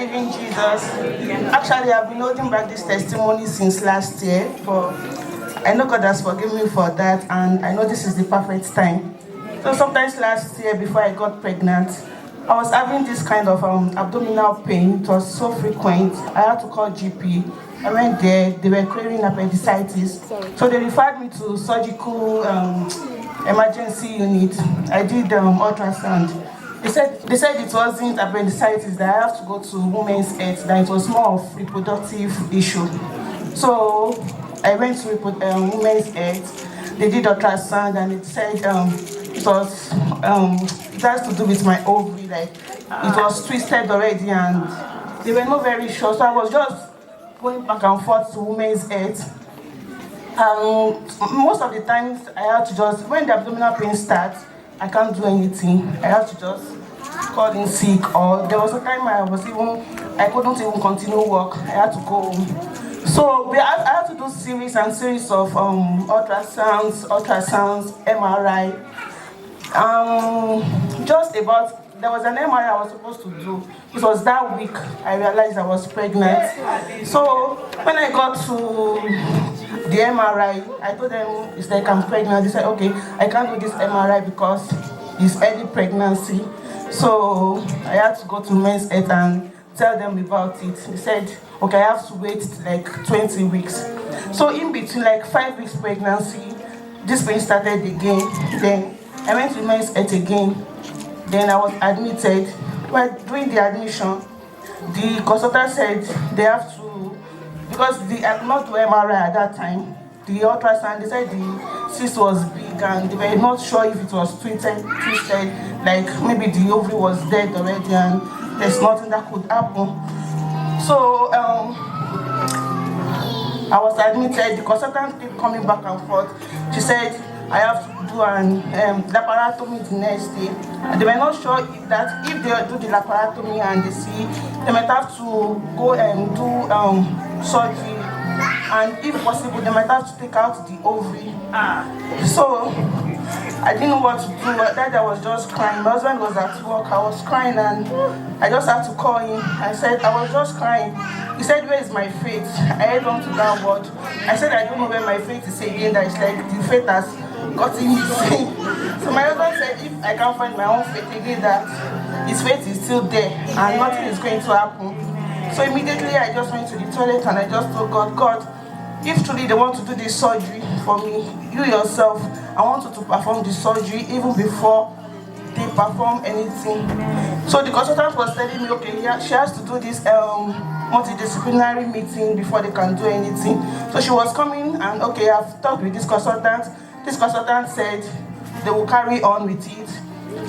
living Jesus. Actually, I've been holding back this testimony since last year, but I know God has forgiven me for that, and I know this is the perfect time. So sometimes last year, before I got pregnant, I was having this kind of abdominal pain. It was so frequent. I had to call GP. I went there. They were clearing appendicitis. So they referred me to surgical emergency unit. I did ultrasound. They said it wasn't appendicitis, that I have to go to women's health, that it was more of reproductive issue. So I went to women's health. They did ultrasound and it said it has to do with my ovary, like it was twisted already, and they were not very sure. So I was just going back and forth to women's health. Most of the times I had to just, when the abdominal pain starts, I can't do anything. I have to just call in sick, or there was a time I couldn't even continue work. I had to go home. So I had to do series and series of ultrasounds, MRI. There was an MRI I was supposed to do. It was that week I realized I was pregnant. So when I got to the MRI, I told them it's like I'm pregnant. They said, okay, I can't do this MRI because it's early pregnancy. So I had to go to men's health and tell them about it. They said, okay, I have to wait like 20 weeks. So in between like 5 weeks pregnancy, this pain started again. Then I went to men's health again. Then I was admitted. Well, during the admission, the consultant said they have to, because I could not do MRI at that time, the ultrasound, they said the cyst was big and they were not sure if it was twisted, like maybe the ovary was dead already and there's nothing that could happen. So I was admitted. The consultant kept coming back and forth. She said I have to do an laparotomy the next day. And they were not sure if they do the laparotomy and they see, they might have to go and do surgery. And if possible, they might have to take out the ovary. So I didn't know what to do. That I was just crying. My husband was at work. I was crying and I just had to call him. I said, I was just crying. He said, where is my faith? I held on to that word. I said, I don't know where my faith is again. That it's like the faith has gotten missing. So my husband said, if I can't find my own faith again, that his faith is still there and nothing is going to happen. So immediately I just went to the toilet and I just told God, if truly they want to do this surgery for me, you yourself, I want you to perform the surgery even before they perform anything. So the consultant was telling me, okay, she has to do this multidisciplinary meeting before they can do anything. So she was coming and, okay, I've talked with this consultant. This consultant said they will carry on with it.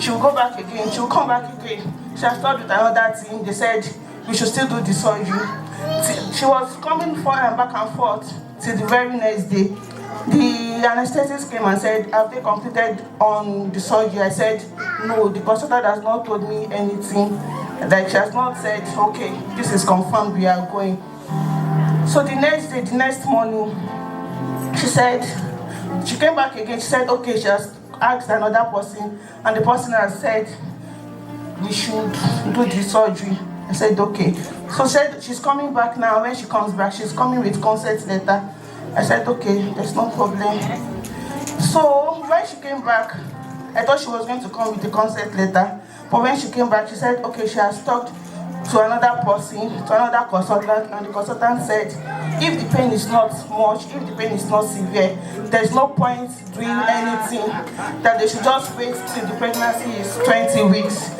She will go back again. She will come back again. She has talked with another team. They said we should still do the surgery. She was coming forward and back and forth till the very next day. The anesthetist came and said, have they completed on the surgery? I said, no, the consultant has not told me anything. Like she has not said, okay, this is confirmed, we are going. So the next day, the next morning, she came back again. She said, okay, she has asked another person, and the person has said, we should do the surgery. I said, okay. So she said, she's coming back now. When she comes back, she's coming with consent letter. I said, okay, there's no problem. So when she came back, I thought she was going to come with the consent letter. But when she came back, she said, okay, she has talked to another person, to another consultant, and the consultant said, if the pain is not much, if the pain is not severe, there's no point doing anything, that they should just wait till the pregnancy is 20 weeks.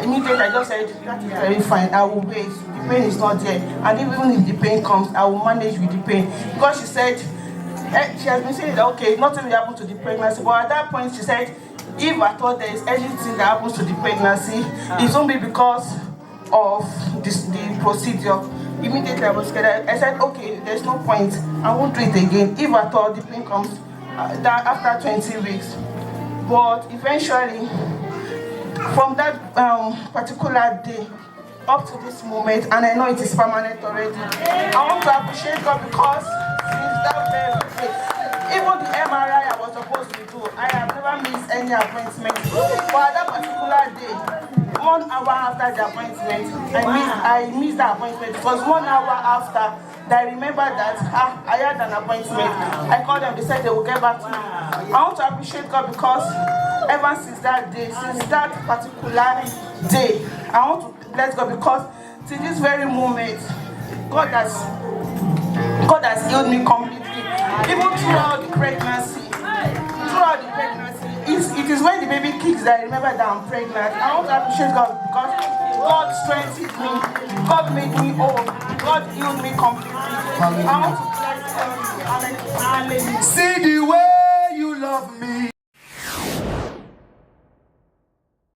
Immediately I just said, that is very fine, I will wait. The pain is not there. And even if the pain comes, I will manage with the pain. Because she said, she has been saying that, okay, nothing will happen to the pregnancy. But at that point, she said, if at all there is anything that happens to the pregnancy, it won't be because of the procedure. Immediately I was scared. I said, okay, there's no point. I won't do it again. If at all the pain comes after 20 weeks. But eventually, from that particular day up to this moment, and I know it is permanent already, I want to appreciate God because since that very day, even the MRI I was supposed to do, I have never missed any appointment. But at that particular day, 1 hour after the appointment, I missed the appointment. It was 1 hour after that I remember that I had an appointment. I called them, they said they will get back to me. I want to appreciate God because ever since that day, since that particular day, I want to bless God because to this very moment, God has healed me completely. Even throughout the pregnancy. It is when the baby kicks that I remember that I'm pregnant. I want to appreciate God because God strengthened me. God made me whole. God healed me completely. I want to bless God. See the way you love me.